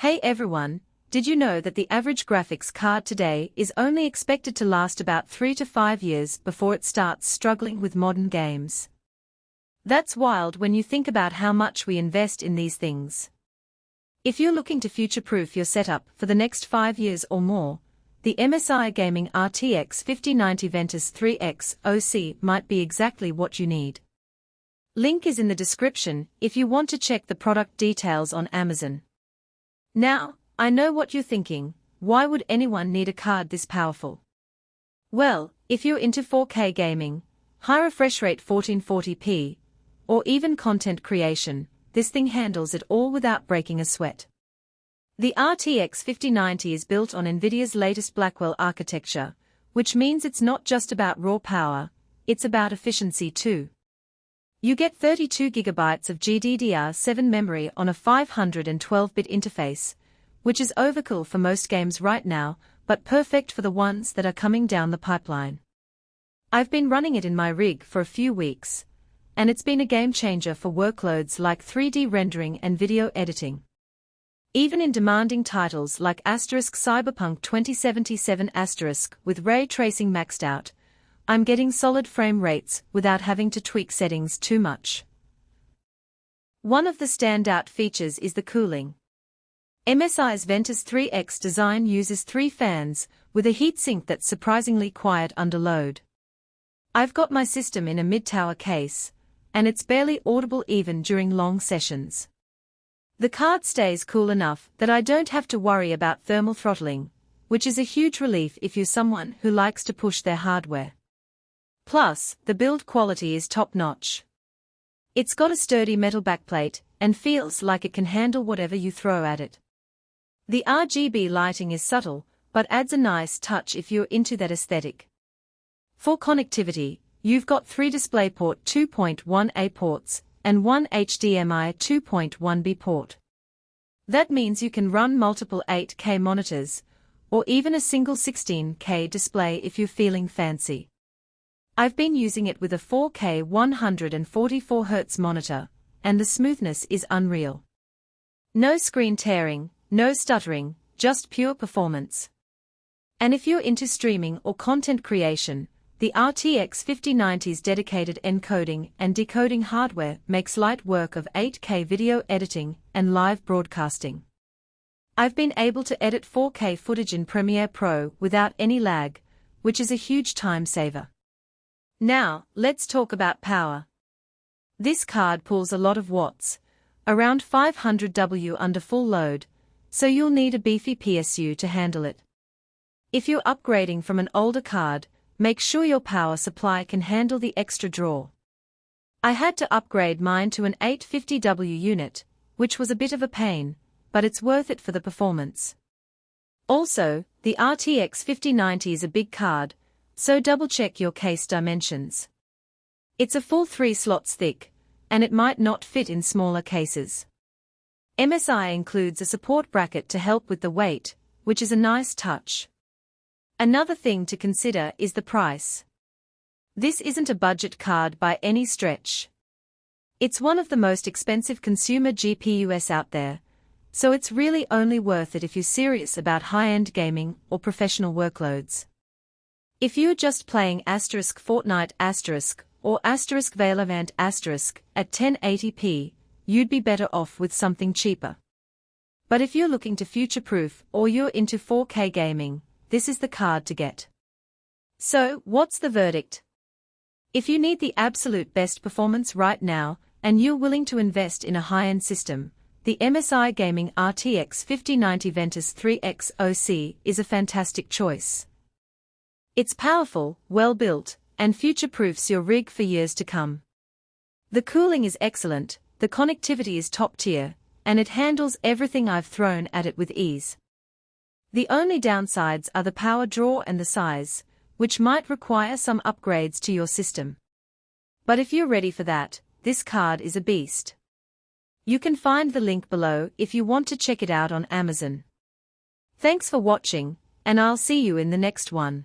Hey everyone, did you know that the average graphics card today is only expected to last about 3 to 5 years before it starts struggling with modern games? That's wild when you think about how much we invest in these things. If you're looking to future-proof your setup for the next 5 years or more, the MSI Gaming RTX 5090 Ventus 3X OC might be exactly what you need. Link is in the description if you want to check the product details on Amazon. Now, I know what you're thinking, why would anyone need a card this powerful? Well, if you're into 4K gaming, high refresh rate 1440p, or even content creation, this thing handles it all without breaking a sweat. The RTX 5090 is built on NVIDIA's latest Blackwell architecture, which means it's not just about raw power, it's about efficiency too. You get 32GB of GDDR7 memory on a 512-bit interface, which is overkill for most games right now, but perfect for the ones that are coming down the pipeline. I've been running it in my rig for a few weeks, and it's been a game changer for workloads like 3D rendering and video editing. Even in demanding titles like Cyberpunk 2077 with ray tracing maxed out, I'm getting solid frame rates without having to tweak settings too much. One of the standout features is the cooling. MSI's Ventus 3X design uses 3 fans, with a heatsink that's surprisingly quiet under load. I've got my system in a mid-tower case, and it's barely audible even during long sessions. The card stays cool enough that I don't have to worry about thermal throttling, which is a huge relief if you're someone who likes to push their hardware. Plus, the build quality is top-notch. It's got a sturdy metal backplate, and feels like it can handle whatever you throw at it. The RGB lighting is subtle, but adds a nice touch if you're into that aesthetic. For connectivity, you've got 3 DisplayPort 2.1a ports, and 1 HDMI 2.1b port. That means you can run multiple 8K monitors, or even a single 16K display if you're feeling fancy. I've been using it with a 4K 144Hz monitor, and the smoothness is unreal. No screen tearing, no stuttering, just pure performance. And if you're into streaming or content creation, the RTX 5090's dedicated encoding and decoding hardware makes light work of 8K video editing and live broadcasting. I've been able to edit 4K footage in Premiere Pro without any lag, which is a huge time saver. Now, let's talk about power. This card pulls a lot of watts, around 500 W under full load, so you'll need a beefy PSU to handle it. If you're upgrading from an older card, make sure your power supply can handle the extra draw. I had to upgrade mine to an 850W unit, which was a bit of a pain, but it's worth it for the performance. Also, the RTX 5090 is a big card, so double-check your case dimensions. It's a full 3 slots thick, and it might not fit in smaller cases. MSI includes a support bracket to help with the weight, which is a nice touch. Another thing to consider is the price. This isn't a budget card by any stretch. It's one of the most expensive consumer GPUs out there, so it's really only worth it if you're serious about high-end gaming or professional workloads. If you're just playing Fortnite or Valorant at 1080p, you'd be better off with something cheaper. But if you're looking to future-proof or you're into 4K gaming, this is the card to get. So, what's the verdict? If you need the absolute best performance right now, and you're willing to invest in a high-end system, the MSI Gaming RTX 5090 Ventus 3X OC is a fantastic choice. It's powerful, well-built, and future-proofs your rig for years to come. The cooling is excellent, the connectivity is top-tier, and it handles everything I've thrown at it with ease. The only downsides are the power draw and the size, which might require some upgrades to your system. But if you're ready for that, this card is a beast. You can find the link below if you want to check it out on Amazon. Thanks for watching, and I'll see you in the next one.